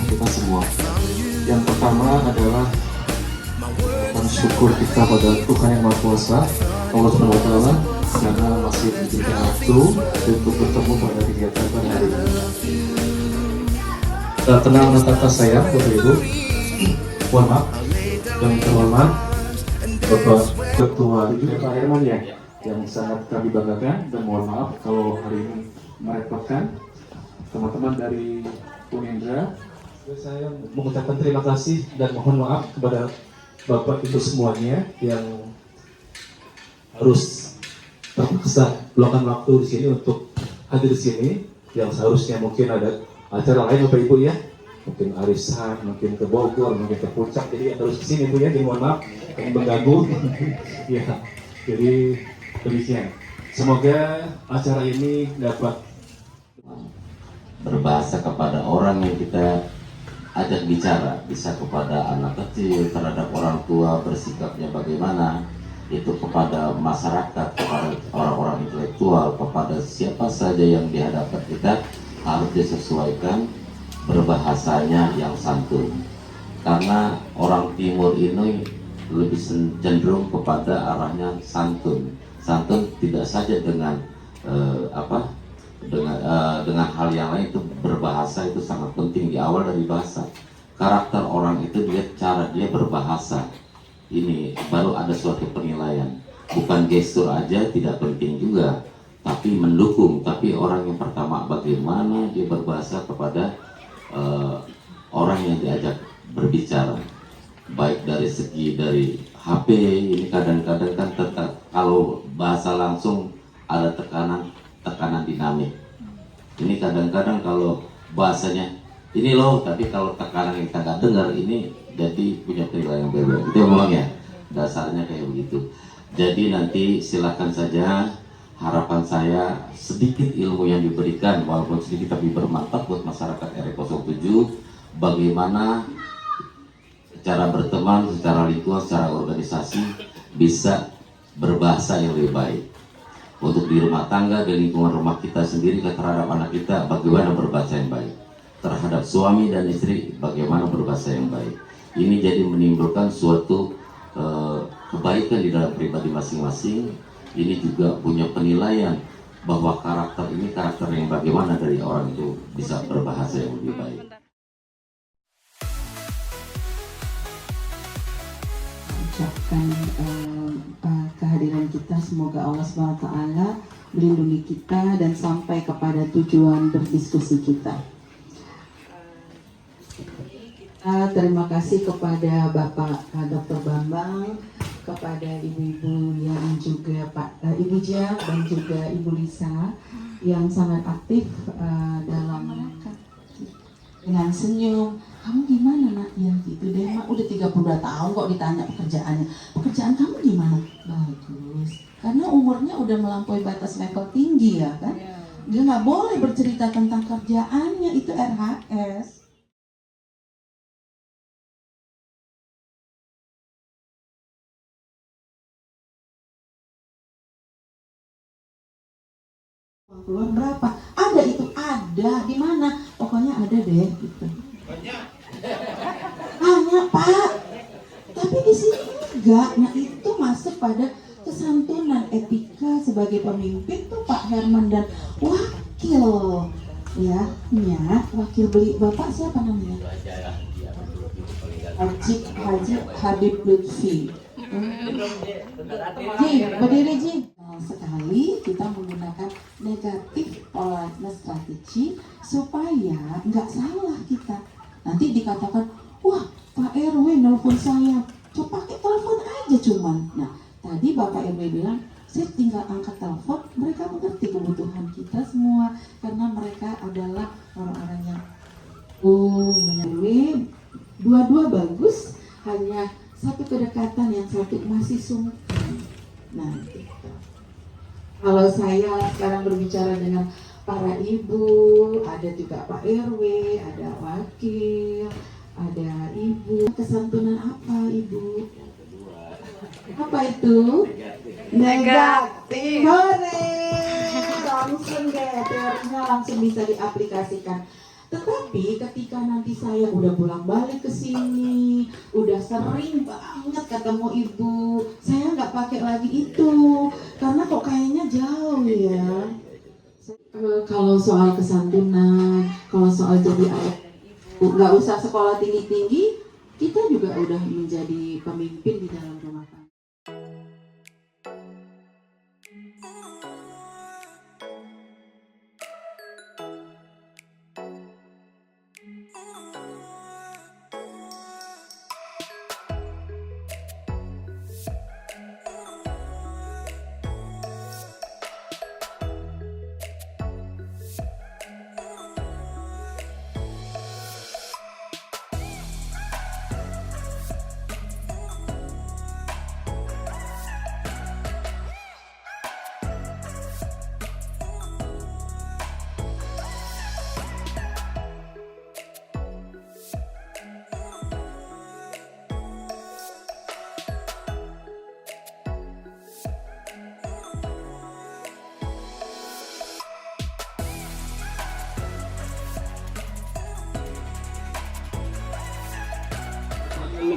Kita semua. Yang pertama adalah syukur kita pada Tuhan Yang Maha Kuasa, Allah Subhanahu Wa Taala, karena masih diberikan waktu untuk bertemu pada kegiatan pada hari ini. Tenang dan tata sayang Bapak Ibu, mohon maaf yang terhormat Bapak Ketua Pak Herman ya, yang sangat kami banggakan, dan mohon maaf kalau hari ini merepotkan teman-teman dari Unindra. Saya mengucapkan terima kasih dan mohon maaf kepada Bapak Ibu semuanya yang harus terpaksa luangkan waktu di sini untuk hadir di sini, yang seharusnya mungkin ada acara lain Bapak Ibu ya, mungkin arisan, mungkin ke Bogor, mungkin ke Puncak, jadi harus ke sini Bu ya, jadi mohon maaf yang mengganggu. Ya, jadi demikian. Semoga acara ini dapat berbahasa kepada orang yang kita ajak bicara, bisa kepada anak kecil, terhadap orang tua bersikapnya bagaimana, itu kepada masyarakat, kepada orang-orang intelektual, kepada siapa saja yang dihadapkan kita harus disesuaikan berbahasanya yang santun. Karena orang timur ini lebih cenderung kepada arahnya santun. Santun tidak saja dengan dengan hal yang lain, itu berbahasa itu sangat penting. Di awal dari bahasa, karakter orang itu dia cara dia berbahasa, ini baru ada suatu penilaian. Bukan gestur aja tidak penting juga, tapi mendukung. Tapi orang yang pertama bagaimana dia berbahasa kepada orang yang diajak berbicara, baik dari segi dari HP. Ini kadang-kadang kan kalau bahasa langsung ada tekanan dinamik. Ini kadang-kadang kalau bahasanya ini loh, tapi kalau tekanan yang kita nggak dengar, ini jadi punya penilaian yang berbeda. Itu ngomong ya, dasarnya kayak begitu. Jadi nanti silakan saja, harapan saya sedikit ilmu yang diberikan, walaupun sedikit tapi bermanfaat buat masyarakat RW07, bagaimana cara berteman, secara lingkungan, secara organisasi bisa berbahasa yang lebih baik. Untuk di rumah tangga, di lingkungan rumah kita sendiri, terhadap anak kita bagaimana berbahasa yang baik, terhadap suami dan istri bagaimana berbahasa yang baik. Ini jadi menimbulkan suatu kebaikan di dalam pribadi masing-masing. Ini juga punya penilaian bahwa karakter ini karakter yang bagaimana dari orang itu bisa berbahasa yang lebih baik. Ucapkan kehadiran kita, semoga Allah SWT melindungi kita dan sampai kepada tujuan berdiskusi kita. Kita terima kasih kepada Bapak Dr. Bambang, kepada ibu-ibu yang juga Ibu Jia dan juga Ibu Lisa yang sangat aktif dalam dengan senyum. Kamu gimana nak? Ya gitu deh mak, udah 32 tahun kok ditanya pekerjaannya. Pekerjaan kamu gimana? Bagus. Karena umurnya udah melampaui batas level tinggi ya kan. Dia nggak boleh bercerita tentang kerjaannya, itu RHS. Keluar berapa? Ada itu, ada di mana? Pokoknya ada deh gitu. Banyak Pak. Tapi di sini enggak. Nah itu masuk pada kesantunan etika sebagai pemimpin tuh Pak Herman dan wakil ya, wakil beli Bapak siapa namanya? Haji Habib Lutfi. Ji, berdiri Ji. Sekali kita menggunakan negatif politeness strategi supaya nggak salah kita. Nanti dikatakan, wah Pak RW nelfon saya, coba pakai telepon aja cuman. Nah tadi Bapak RW bilang, saya tinggal angkat telepon, mereka mengerti kebutuhan kita semua karena mereka adalah orang-orang yang menyalui. Dua-dua bagus, hanya satu kedekatan yang satu masih sungkan. Nah, gitu. Kalau saya sekarang berbicara dengan para ibu, ada juga Pak RW, ada wakil, ada ibu. Kesantunan apa ibu? Apa itu? Negatif. Hore! Langsung deh, teorinya langsung bisa diaplikasikan. Tetapi ketika nanti saya udah pulang balik ke sini, udah sering banget ketemu ibu, saya nggak pakai lagi itu, karena kok kayaknya jauh ya. Kalau soal kesantunan, kalau soal jadi ayah ibu, nggak usah sekolah tinggi-tinggi, kita juga udah menjadi pemimpin di dalam rumah tangga.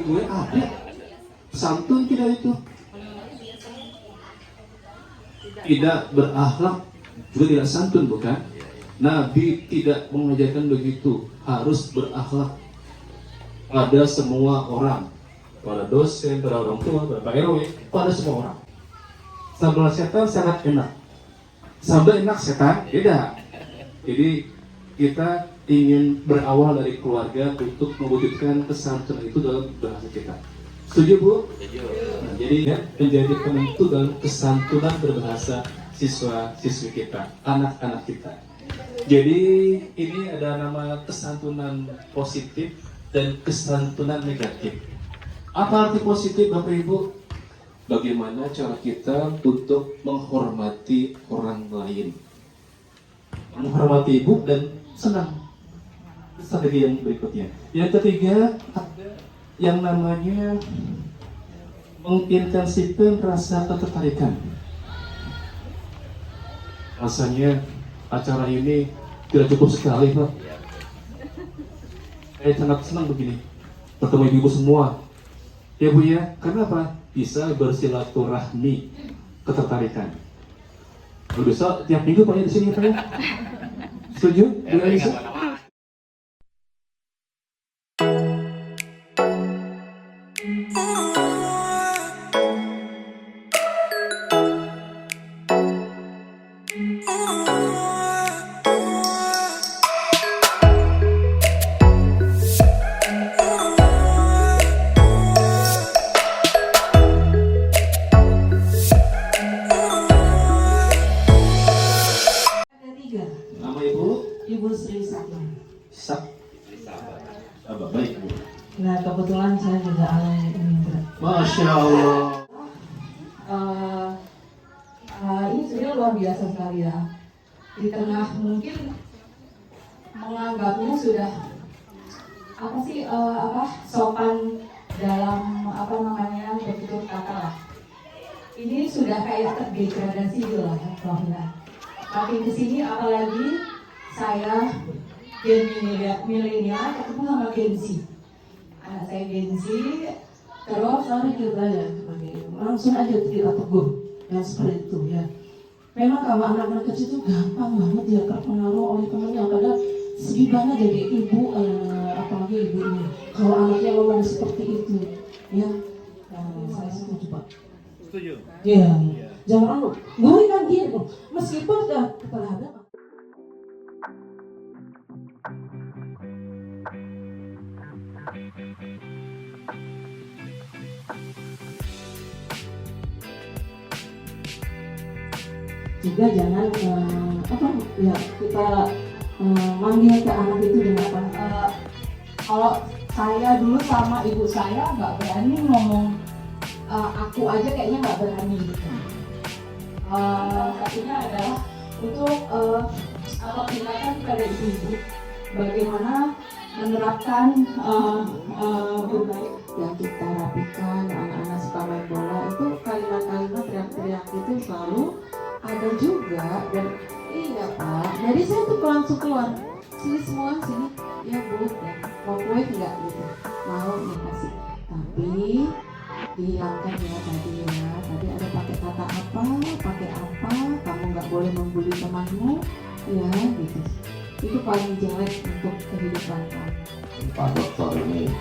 Gue ada santun tidak itu, tidak berakhlak juga tidak santun, bukan? Nabi tidak mengajarkan begitu, harus berakhlak pada semua orang, pada dosen, pada orang tua, pada Pak RW, pada semua orang. Sambal setan sangat enak, sambal enak setan beda. Jadi kita ingin berawal dari keluarga untuk mewujudkan kesantunan itu dalam bahasa kita. Setuju Bu? Setuju. Nah, jadi ya, menjadi penentu dalam kesantunan berbahasa siswa-siswi kita, anak-anak kita. Jadi ini ada nama kesantunan positif dan kesantunan negatif. Apa arti positif Bapak Ibu? Bagaimana cara kita untuk menghormati orang lain, menghormati ibu dan senang. Strategi yang berikutnya. Yang ketiga, ada yang namanya mengintensifkan rasa ketertarikan. Rasanya acara ini tidak cukup sekali, Pak. Saya sangat senang begini, bertemu ibu semua. Ya Bu ya, karena apa? Bisa bersilaturahmi, ketertarikan. Kalau bisa tiap minggu Pak ya di sini Pak ya. Setuju? Bu Elisa? Nama Ibu? Ibu Sri Sakya. Baik Bu. Nah kebetulan saya juga alumni Unindra. Masya Allah. Ini sebenarnya luar biasa sekali ya. Di tengah mungkin menganggapnya sudah sopan dalam bertutur kata lah. Ini sudah kayak terdegradasi gitu lah, Prof. makin kesini apalagi saya Gen milenial ketemu sama Gen Z. Anak saya Gen Z, terus saya juga ya langsung aja kita tegur yang seperti itu ya. Memang kalau anak-anak kecil itu gampang banget ya terpengaruh oleh temannya, padahal sedih banget jadi ibu, apalagi ibu ini kalau anaknya ngomong seperti itu ya. Saya setuju Pak. Setuju? Iya. Jangan guru kan gini, meskipun kita ada. Juga jangan ya kita manggil ke anak itu dengan kalau saya dulu sama ibu saya nggak berani ngomong aku aja kayaknya nggak berani gitu. Satunya adalah untuk tindakan pada ibu-ibu bagaimana menerapkan berbaik yang kita rapikan. Anak-anak suka main bola itu kalimat-kalimat teriak-teriak itu selalu ada juga. Dan iya Pak, jadi saya tuh langsung keluar, sini semua sini ya Bu, ya mau kue nggak gitu, mau nih kasih, tapi dihilangkan ya tadi ada pakai kata apa, kamu nggak boleh membuli temanmu ya gitu. Itu paling jelek untuk kehidupan kamu. Pak Dokter ini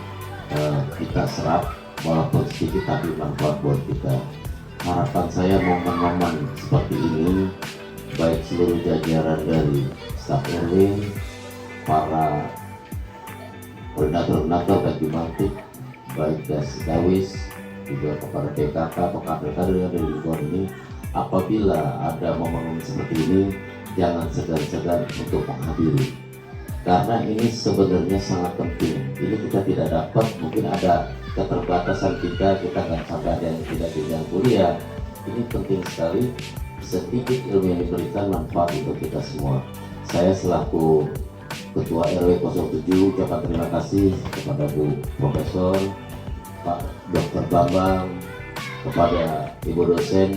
kita serap walaupun sedikit tapi manfaat buat kita. Harapan saya momen-momen seperti ini baik seluruh jajaran dari staf RW, para koordinator-koordinator bagi Bantik, baik Dawis, juga kepada PKK atau kader-kader yang dari lingkungan ini, apabila ada momen seperti ini jangan segan-segan untuk menghadiri, karena ini sebenarnya sangat penting. Ini kita tidak dapat, mungkin ada keterbatasan kita nggak sampai ada yang tidak jenjang kuliah. Ini penting sekali, sedikit ilmu yang diberikan manfaat untuk kita semua. Saya selaku Ketua RW 07 ucapkan terima kasih kepada Bu Profesor, Pak Dr. Bambang, kepada Ibu dosen,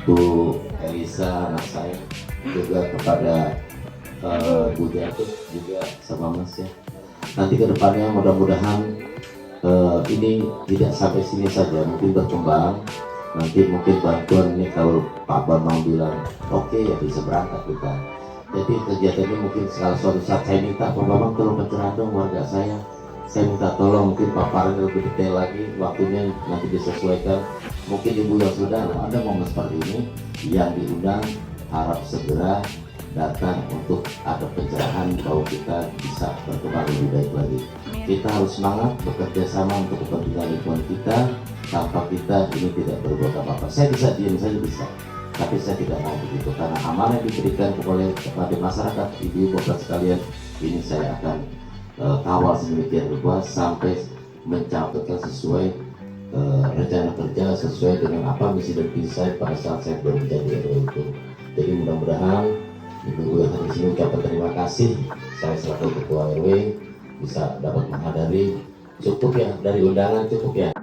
Bu Elisa anak saya, juga kepada Bu Jatuh juga sama Mas ya. Nanti ke depannya mudah-mudahan ini tidak sampai sini saja, mungkin berkembang. Nanti mungkin bantuan ini kalau Pak Bambang bilang oke ya bisa berangkat kita. Jadi kegiatan ini mungkin suatu saat saya minta Pak Bambang tolong pencerahan dong warga saya minta tolong mungkin paparan lebih detail lagi, waktunya nanti disesuaikan. Mungkin ibu yang sudah ada momen seperti ini yang diundang harap segera datang untuk ada pencerahan bahwa kita bisa berkembang lebih baik lagi. Kita harus semangat bekerja sama untuk kepentingan lingkungan kita. Tanpa kita ini tidak berbuat apa-apa. Saya bisa diam saja bisa, tapi saya tidak mau begitu karena amanah yang diberikan kepada masyarakat, ibu bapak sekalian, ini saya akan kawal sedemikian rupa sampai mencapai sesuai rencana kerja, sesuai dengan apa misi dan visi saya pada saat saya belum menjadi RW itu. Jadi mudah-mudahan ibu yang hari ini ucapkan terima kasih. Saya selaku ketua RW bisa dapat menghadiri. Cukup ya dari undangan, cukup ya.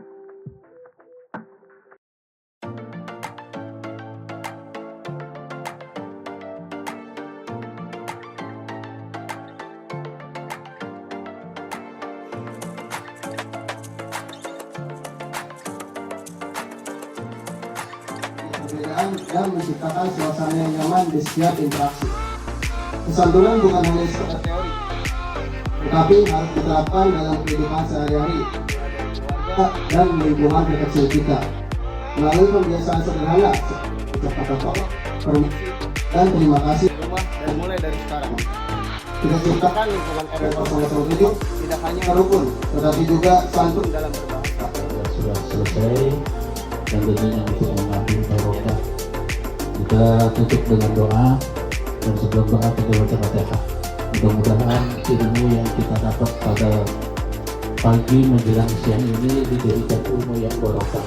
Dan menciptakan suasana yang nyaman di setiap interaksi. Kesantunan bukan hanya sekedar teori, tetapi harus diterapkan dalam kehidupan sehari-hari dan lingkungan terkecil kita melalui pembiasaan sederhana ucapan tolong, permisi, dan terima kasih. Rumah dan mulai dari sekarang Kita ciptakan lingkungan RW 007 tidak hanya rukun, tetapi juga santun dalam berbahasa. Sudah selesai dan tentunya untuk mengambil barokah. Kita tutup dengan doa dan sebelum doa kita baca Fatihah. Mudah-mudahan ilmu yang kita dapat pada pagi menjelang siang ini diberikan ilmu yang barokah.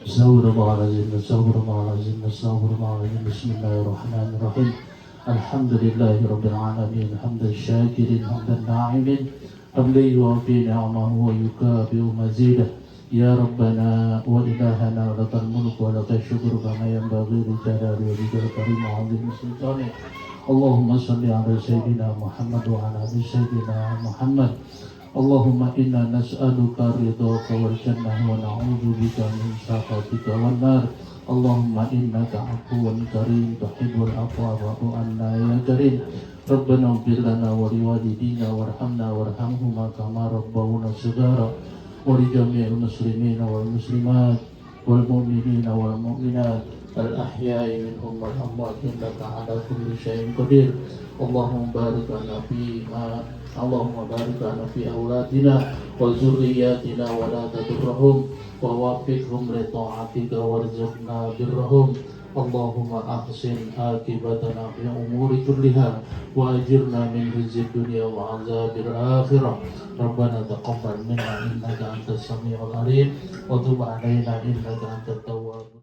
Astagfirullahaladzim, Bismillahirrahmanirrahim. Alhamdulillahirabbil alamin, hamdan syakirin, hamdan na'imin, hamdan yuwafi ni'amahu wa yukafi'u mazidah. يا ربنا وإلهنا ولك الملك ولك الشكر كما ينبغي لجلال وجهك الكريم وعظيم سلطانك. اللهم صل على سيدنا محمد وعلى آل سيدنا محمد. اللهم إنا نسألك رضاك والجنة ونعوذ بك من سخطك والنار. اللهم إنك عفو كريم تحب العفو فاعف عنا يا كريم. ربنا اغفر لنا ولوالدينا وارحمنا وارحمهما كما ربونا صغارا ولجميع المسلمين والمسلمات والمؤمنين والمؤمنات الأحياء منهم والأموات إنك على كل شيء قدير. اللهم بارك لنا اللهم بارك لنا في أولادنا وذرياتنا ولا تضرهم ووفقهم لطاعتك وارزقنا برهم. اللهم أحسن عاقبتنا في الأمور كلها وأجرنا من خزي الدنيا وعذاب الآخرة. ربنا تقبل منا إنك أنت السميع العليم وتب علينا إنك أنت التواب